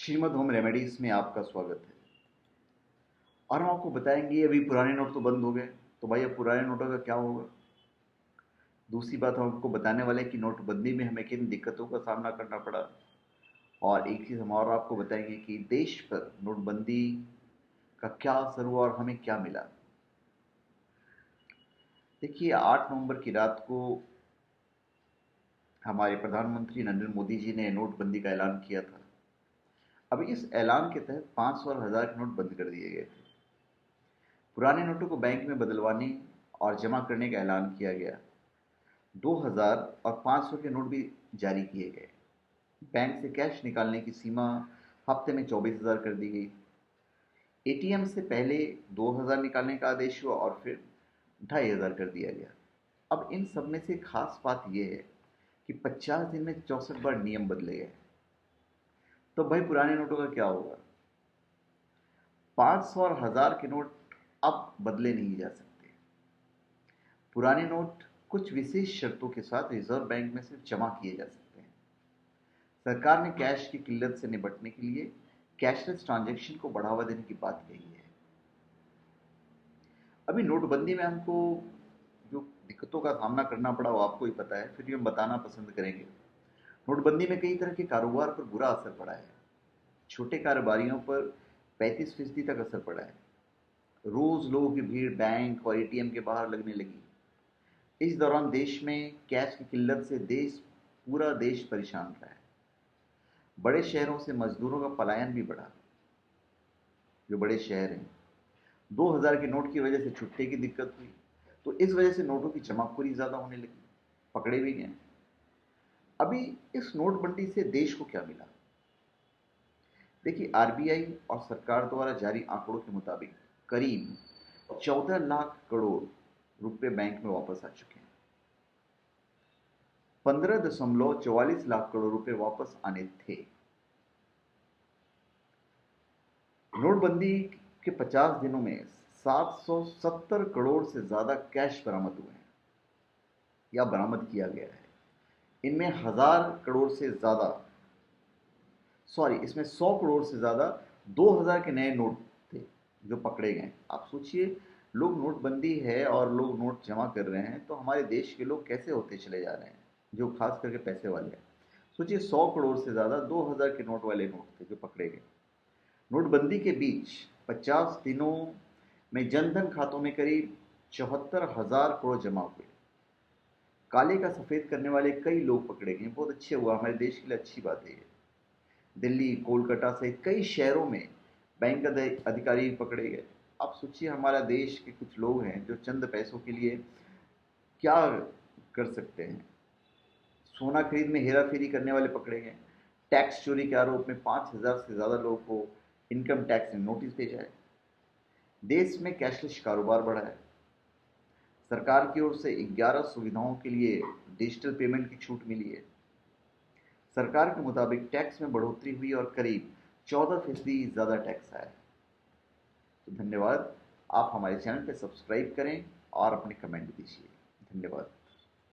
Shrimad home remedies में आपका स्वागत है। और हम आपको बताएंगे अभी पुराने नोट तो बंद हो गए, तो भाई अब पुराने नोटों का क्या होगा। दूसरी बात हम आपको बताने वाले हैं कि नोटबंदी में हमें किन दिक्कतों का सामना करना पड़ा। और एक चीज़ हम और आपको बताएंगे कि देश पर नोटबंदी का क्या असर हुआ और हमें क्या मिला। देखिए, 8 नवंबर की रात को हमारे प्रधानमंत्री नरेंद्र मोदी जी ने नोटबंदी का ऐलान किया था। अब इस ऐलान के तहत 500 और 1000 के नोट बंद कर दिए गए थे। पुराने नोटों को बैंक में बदलवाने और जमा करने का ऐलान किया गया। 2000 और 500 के नोट भी जारी किए गए। बैंक से कैश निकालने की सीमा हफ्ते में 24,000 कर दी गई। एटीएम से पहले 2000 निकालने का आदेश हुआ और फिर 2500 कर दिया गया। अब इन सब में से खास बात यह है कि 50 दिन में 64 बार नियम बदले गए। तो भाई पुराने नोटों का क्या होगा। 500 और 1000 के नोट अब बदले नहीं जा सकते। पुराने नोट कुछ विशेष शर्तों के साथ रिजर्व बैंक में सिर्फ जमा किए जा सकते हैं। सरकार ने कैश की किल्लत से निपटने के लिए कैशलेस ट्रांजैक्शन को बढ़ावा देने की बात कही है। अभी नोटबंदी में हमको जो दिक्कतों का सामना करना पड़ा वो आपको ही पता है, फिर भी हम बताना पसंद करेंगे। नोटबंदी में कई तरह के कारोबार पर बुरा असर पड़ा है। छोटे कारोबारियों पर 35% तक असर पड़ा है। रोज लोगों की भीड़ बैंक और एटीएम के बाहर लगने लगी। इस दौरान देश में कैश की किल्लत से पूरा देश परेशान रहा है। बड़े शहरों से मजदूरों का पलायन भी बढ़ा। जो बड़े शहर हैं, 2000 के नोट की वजह से छुट्टे की दिक्कत हुई, तो इस वजह से नोटों की जमाखोरी ज़्यादा होने लगी, पकड़े भी गए। अभी इस नोटबंदी से देश को क्या मिला। देखिए, आरबीआई और सरकार द्वारा जारी आंकड़ों के मुताबिक करीब 14 लाख करोड़ रुपए बैंक में वापस आ चुके हैं। 15.44 लाख करोड़ रुपए वापस आने थे। नोटबंदी के 50 दिनों में 770 करोड़ से ज्यादा कैश बरामद हुए हैं या बरामद किया गया है। इनमें 1000 करोड़ से ज्यादा इसमें 100 करोड़ से ज्यादा 2000 के नए नोट थे जो पकड़े गए। आप सोचिए, लोग नोटबंदी है और लोग नोट जमा कर रहे हैं, तो हमारे देश के लोग कैसे होते चले जा रहे हैं, जो खास करके पैसे वाले हैं। सोचिए, 100 करोड़ से ज्यादा 2000 के नोट वाले नोट थे जो पकड़े गए। नोटबंदी के बीच 50 दिनों में जनधन खातों में करीब 74,000 करोड़ जमा हुए। काले का सफेद करने वाले कई लोग पकड़े गए। बहुत अच्छे हुआ, हमारे देश के लिए अच्छी बात है ये। दिल्ली, कोलकाता सहित कई शहरों में बैंक अधिकारी पकड़े गए। आप सोचिए, हमारा देश के कुछ लोग हैं जो चंद पैसों के लिए क्या कर सकते हैं। सोना खरीद में हेरा फेरी करने वाले पकड़े गए। टैक्स चोरी के आरोप में 5,000 से ज़्यादा लोगों को इनकम टैक्स ने नोटिस भेजा है। देश में कैशलेस कारोबार बढ़ा है। सरकार की ओर से 11 सुविधाओं के लिए डिजिटल पेमेंट की छूट मिली है। सरकार के मुताबिक टैक्स में बढ़ोतरी हुई और करीब 14% ज़्यादा टैक्स आया। तो धन्यवाद। आप हमारे चैनल पर सब्सक्राइब करें और अपने कमेंट दीजिए। धन्यवाद।